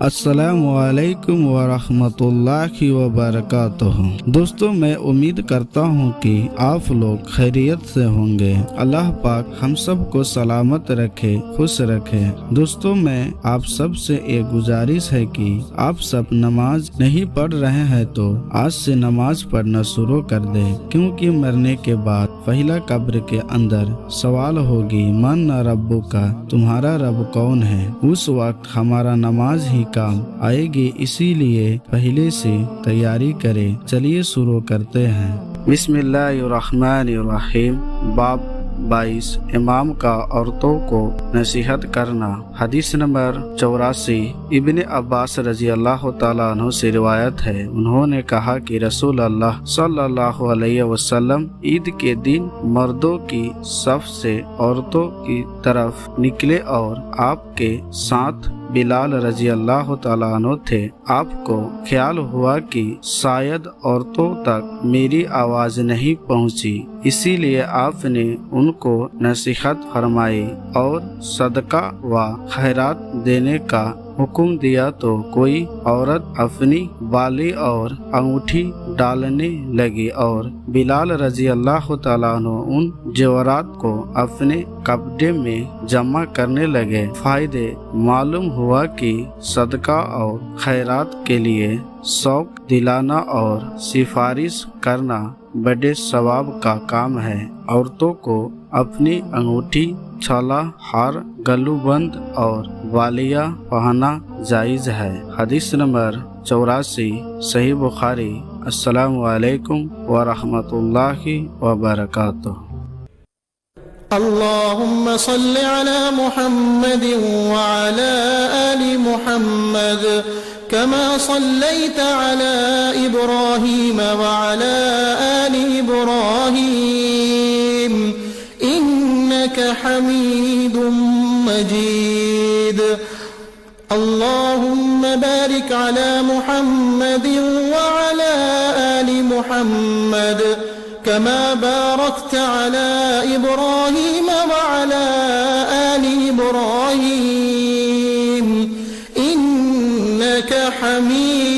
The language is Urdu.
السلام علیکم ورحمۃ اللہ وبرکاتہ۔ دوستوں، میں امید کرتا ہوں کہ آپ لوگ خیریت سے ہوں گے۔ اللہ پاک ہم سب کو سلامت رکھے، خوش رکھے۔ دوستوں، میں آپ سب سے ایک گزارش ہے کہ آپ سب نماز نہیں پڑھ رہے ہیں تو آج سے نماز پڑھنا شروع کر دیں، کیونکہ مرنے کے بعد پہلا قبر کے اندر سوال ہوگی من ربو کا، تمہارا رب کون ہے؟ اس وقت ہمارا نماز ہی کام آئے گی، اسی لیے پہلے سے تیاری کریں۔ چلیے شروع کرتے ہیں۔ بسم اللہ الرحمن الرحیم۔ باب 22، امام کا عورتوں کو نصیحت کرنا۔ حدیث نمبر 84، ابن عباس رضی اللہ تعالیٰ عنہ سے روایت ہے، انہوں نے کہا کہ رسول اللہ صلی اللہ علیہ وسلم عید کے دن مردوں کی صف سے عورتوں کی طرف نکلے اور آپ کے ساتھ بلال رضی اللہ تعالیٰ عنہ تھے۔ آپ کو خیال ہوا کہ شاید عورتوں تک میری آواز نہیں پہنچی، اسی لیے آپ نے ان کو نصیحت فرمائی اور صدقہ و خیرات دینے کا حکم دیا تو کوئی عورت اپنی بالی اور انگوٹھی ڈالنے لگی اور بلال رضی اللہ تعالیٰ عنہ ان جیورات کو اپنے کپڑے میں جمع کرنے لگے۔ فائدے معلوم ہوا کہ صدقہ اور خیرات کے لیے شوق دلانا اور سفارش کرنا بڑے ثواب کا کام ہے۔ عورتوں کو اپنی انگوٹھی، چھالا، ہار، گلو بند اور بالیاں پہننا جائز ہے۔ حدیث نمبر 84، صحیح بخاری۔ السلام علیکم ورحمۃ اللہ وبرکاتہ۔ اللهم صل على محمد وعلى آل محمد كما صليت على إبراهيم وعلى آل إبراهيم إنك حميد مجيد۔ اللهم بارك على محمد وعلى آل محمد كما باركت على إبراهيم وعلى آل إبراهيم إنك حميد